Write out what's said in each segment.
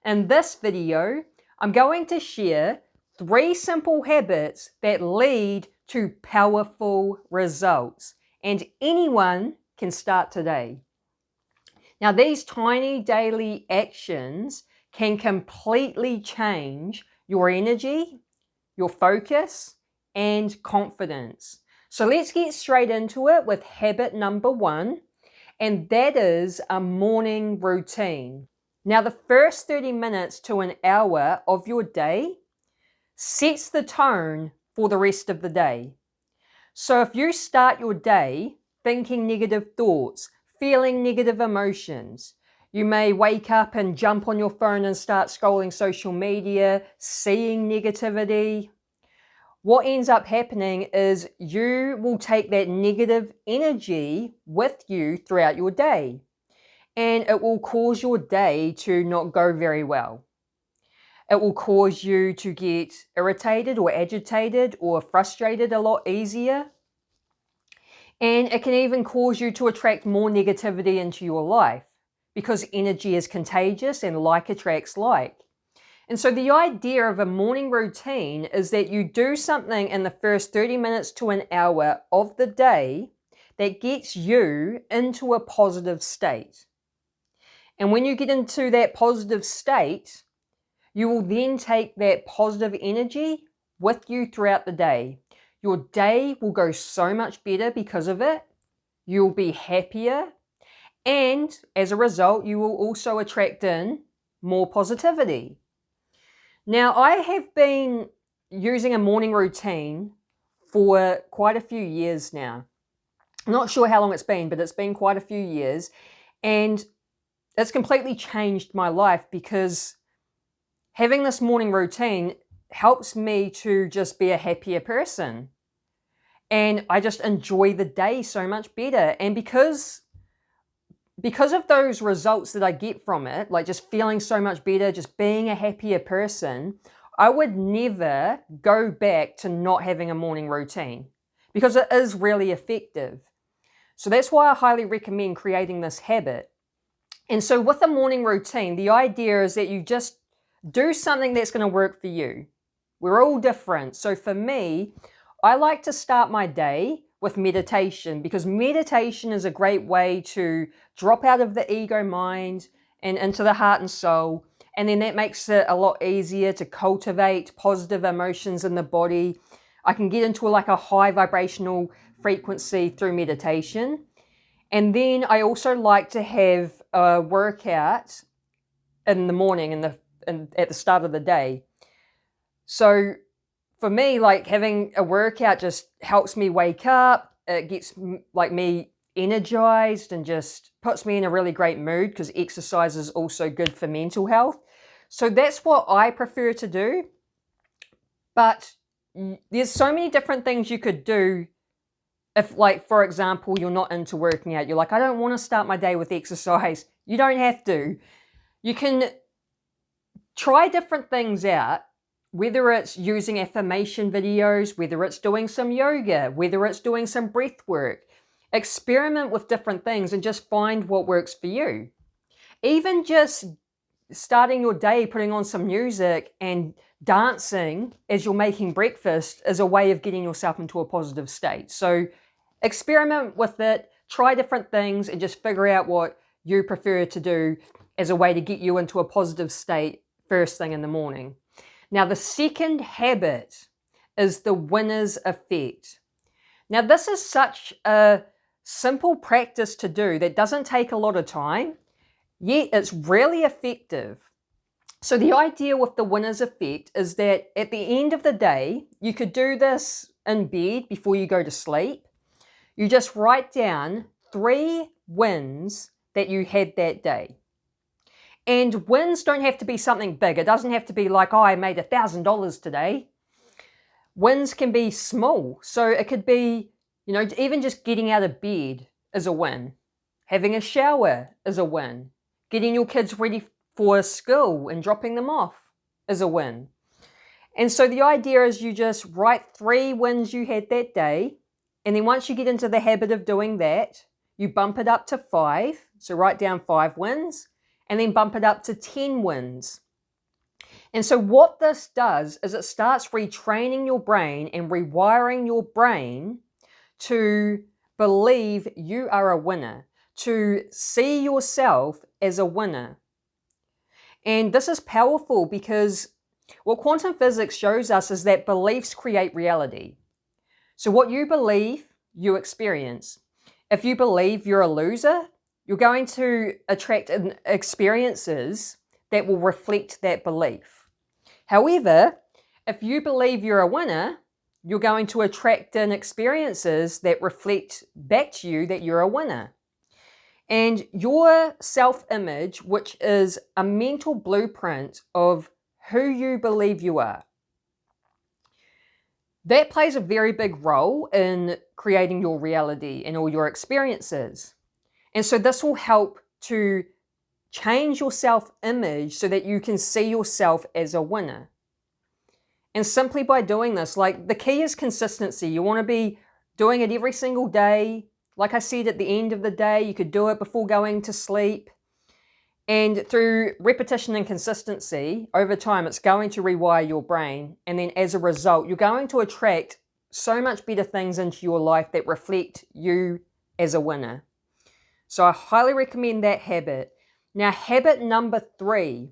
In this video, I'm going to share 3 simple habits that lead to powerful results, and anyone can start today. Now, these tiny daily actions can completely change your energy, your focus, and confidence. So let's get straight into it with habit number 1, and that is a morning routine. Now, the first 30 minutes to an hour of your day sets the tone for the rest of the day. So if you start your day thinking negative thoughts, feeling negative emotions, you may wake up and jump on your phone and start scrolling social media, seeing negativity. What ends up happening is you will take that negative energy with you throughout your day, and it will cause your day to not go very well. It will cause you to get irritated or agitated or frustrated a lot easier. And it can even cause you to attract more negativity into your life, because energy is contagious and like attracts like. And so the idea of a morning routine is that you do something in the first 30 minutes to an hour of the day that gets you into a positive state. And when you get into that positive state, you will then take that positive energy with you throughout the day. Your day will go so much better because of it. You'll be happier. And as a result, you will also attract in more positivity. Now, I have been using a morning routine for quite a few years now. I'm not sure how long it's been, but it's been quite a few years. And it's completely changed my life, because having this morning routine helps me to just be a happier person. And I just enjoy the day so much better. And because of those results that I get from it, like just feeling so much better, just being a happier person, I would never go back to not having a morning routine, because it is really effective. So that's why I highly recommend creating this habit. And so with a morning routine, the idea is that you just do something that's going to work for you. We're all different. So for me, I like to start my day with meditation, because meditation is a great way to drop out of the ego mind and into the heart and soul. And then that makes it a lot easier to cultivate positive emotions in the body. I can get into like a high vibrational frequency through meditation. And then I also like to have a workout in the morning and at the start of the day. So for me, like having a workout just helps me wake up. It gets like me energized and just puts me in a really great mood, because exercise is also good for mental health. So that's what I prefer to do. But there's so many different things you could do. If, like, for example, you're not into working out, you're like, I don't want to start my day with exercise. You don't have to. You can try different things out, whether it's using affirmation videos, whether it's doing some yoga, whether it's doing some breath work. Experiment with different things and just find what works for you. Even just starting your day, putting on some music and dancing as you're making breakfast is a way of getting yourself into a positive state. So experiment with it, try different things, and just figure out what you prefer to do as a way to get you into a positive state first thing in the morning. Now, the second habit is the winner's effect. Now, this is such a simple practice to do that doesn't take a lot of time, yet it's really effective. So the idea with the winner's effect is that at the end of the day, you could do this in bed before you go to sleep. You just write down 3 wins that you had that day. And wins don't have to be something big. It doesn't have to be like, oh, I made $1,000 today. Wins can be small. So it could be, even just getting out of bed is a win. Having a shower is a win. Getting your kids ready for school and dropping them off is a win. And so the idea is you just write 3 wins you had that day. And then once you get into the habit of doing that, you bump it up to 5. So write down 5 wins. And then bump it up to 10 wins. And so what this does is it starts retraining your brain and rewiring your brain to believe you are a winner, to see yourself as a winner. And this is powerful because what quantum physics shows us is that beliefs create reality. So what you believe, you experience. If you believe you're a loser, you're going to attract experiences that will reflect that belief. However, if you believe you're a winner, you're going to attract in experiences that reflect back to you that you're a winner. And your self-image, which is a mental blueprint of who you believe you are, that plays a very big role in creating your reality and all your experiences. And so this will help to change your self-image so that you can see yourself as a winner. And simply by doing this, like, the key is consistency. You want to be doing it every single day. Like I said, at the end of the day, you could do it before going to sleep. And through repetition and consistency, over time, it's going to rewire your brain. And then as a result, you're going to attract so much better things into your life that reflect you as a winner. So I highly recommend that habit. Now, habit number 3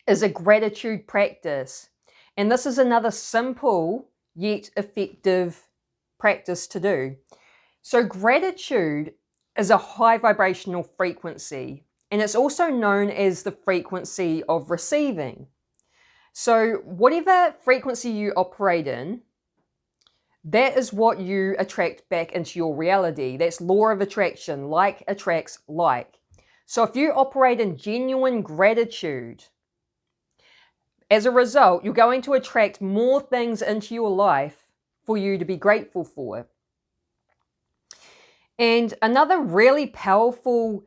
is a gratitude practice. And this is another simple yet effective practice to do. So gratitude is a high vibrational frequency, and it's also known as the frequency of receiving. So whatever frequency you operate in, that is what you attract back into your reality. That's law of attraction. Like attracts like. So if you operate in genuine gratitude, as a result, you're going to attract more things into your life for you to be grateful for. And another really powerful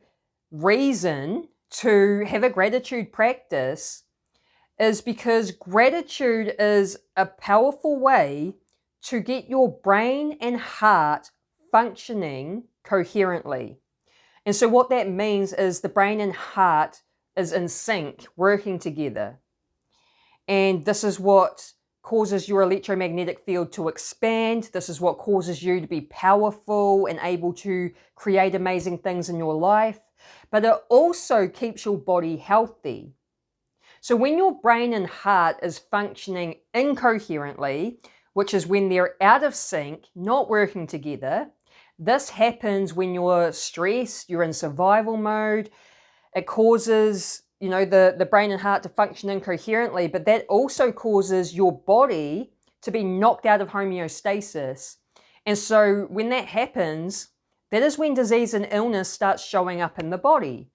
reason to have a gratitude practice is because gratitude is a powerful way to get your brain and heart functioning coherently. And so what that means is the brain and heart is in sync, working together. And this is what causes your electromagnetic field to expand. This is what causes you to be powerful and able to create amazing things in your life. But it also keeps your body healthy. So when your brain and heart is functioning incoherently, which is when they're out of sync, not working together, this happens when you're stressed, you're in survival mode. It causes the brain and heart to function incoherently, but that also causes your body to be knocked out of homeostasis. And so when that happens, that is when disease and illness starts showing up in the body.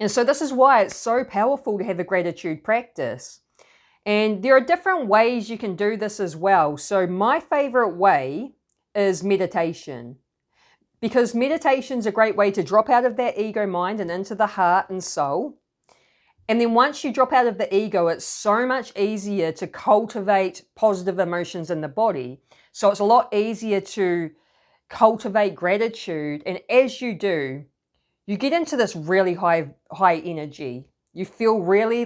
And so this is why it's so powerful to have a gratitude practice. And there are different ways you can do this as well. So my favorite way is meditation. Because meditation is a great way to drop out of that ego mind and into the heart and soul. And then once you drop out of the ego, it's so much easier to cultivate positive emotions in the body. So it's a lot easier to cultivate gratitude. And as you do, you get into this really high energy. You feel really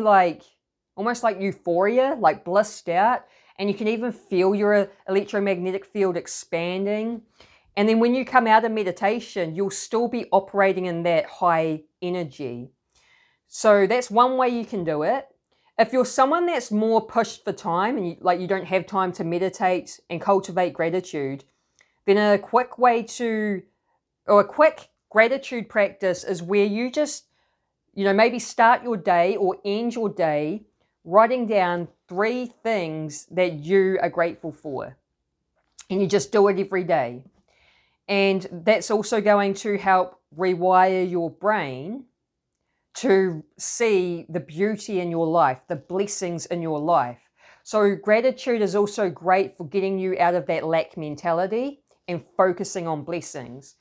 almost like euphoria, like blissed out. And you can even feel your electromagnetic field expanding. And then when you come out of meditation, you'll still be operating in that high energy. So that's one way you can do it. If you're someone that's more pushed for time and you don't have time to meditate and cultivate gratitude, then a quick gratitude practice is where you just, maybe start your day or end your day writing down 3 things that you are grateful for. And you just do it every day. And that's also going to help rewire your brain to see the beauty in your life, the blessings in your life. So gratitude is also great for getting you out of that lack mentality and focusing on blessings.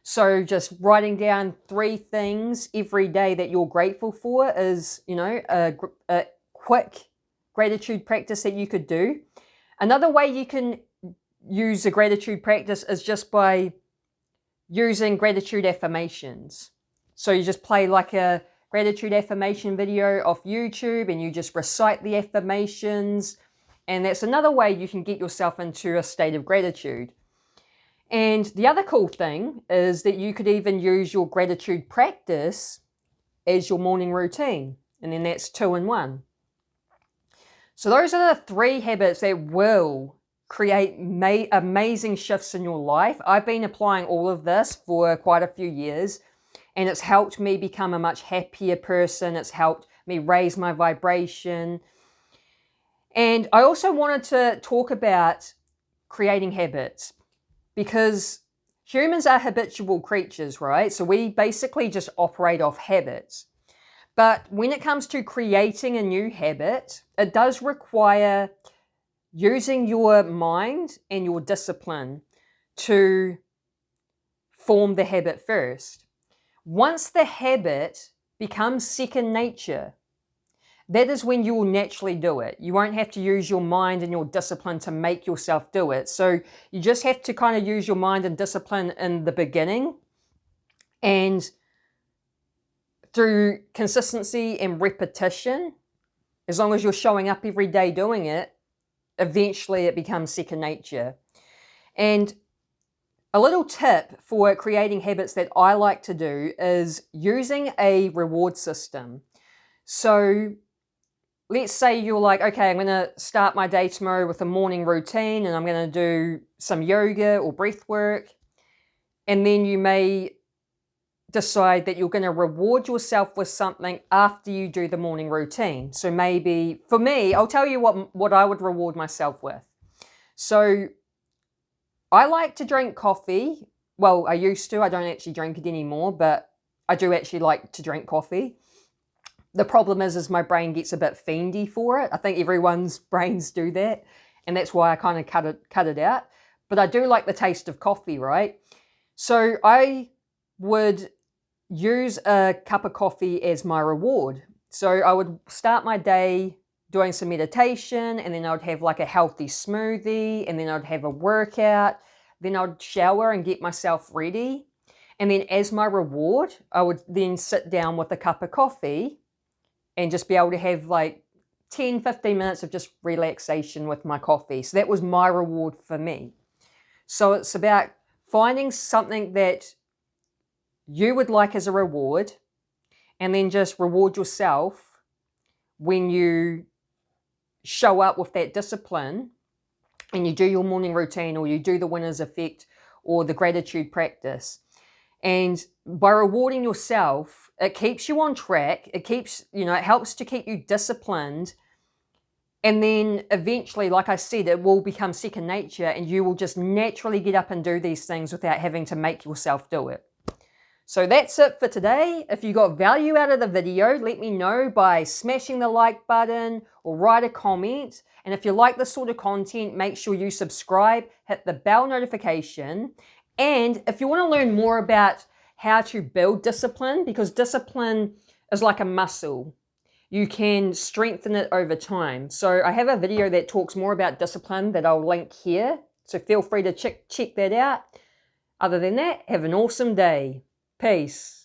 So just writing down 3 things every day that you're grateful for is, a quick gratitude practice that you could do. Another way you can use a gratitude practice is just by using gratitude affirmations. So you just play like a gratitude affirmation video off YouTube and you just recite the affirmations. And that's another way you can get yourself into a state of gratitude. And the other cool thing is that you could even use your gratitude practice as your morning routine. And then that's 2 in 1. So those are the 3 habits that will create amazing shifts in your life. I've been applying all of this for quite a few years, and it's helped me become a much happier person. It's helped me raise my vibration. And I also wanted to talk about creating habits, because humans are habitual creatures, right? So we basically just operate off habits. But when it comes to creating a new habit, it does require using your mind and your discipline to form the habit first. Once the habit becomes second nature, that is when you will naturally do it. You won't have to use your mind and your discipline to make yourself do it. So you just have to kind of use your mind and discipline in the beginning, and through consistency and repetition, as long as you're showing up every day doing it, eventually it becomes second nature. And a little tip for creating habits that I like to do is using a reward system. So let's say you're like, okay, I'm going to start my day tomorrow with a morning routine and I'm going to do some yoga or breath work. And then you may decide that you're going to reward yourself with something after you do the morning routine. So maybe, for me, I'll tell you what I would reward myself with. So I like to drink coffee. Well, I used to. I don't actually drink it anymore, but I do actually like to drink coffee. The problem is my brain gets a bit fiendy for it. I think everyone's brains do that, and that's why I kind of cut it out. But I do like the taste of coffee, right? So I would use a cup of coffee as my reward. So I would start my day doing some meditation, and then I'd have like a healthy smoothie, and then I'd have a workout, then I'd shower and get myself ready. And then as my reward, I would then sit down with a cup of coffee and just be able to have like 10, 15 minutes of just relaxation with my coffee. So that was my reward for me. So it's about finding something that you would like as a reward, and then just reward yourself when you show up with that discipline and you do your morning routine, or you do the winner's effect or the gratitude practice. And by rewarding yourself, it keeps you on track. It keeps, it helps to keep you disciplined. And then eventually, like I said, it will become second nature, and you will just naturally get up and do these things without having to make yourself do it. So that's it for today. If you got value out of the video, let me know by smashing the like button or write a comment. And if you like this sort of content, make sure you subscribe, hit the bell notification. And if you want to learn more about how to build discipline, because discipline is like a muscle, you can strengthen it over time. So I have a video that talks more about discipline that I'll link here. So feel free to check that out. Other than that, have an awesome day. Peace.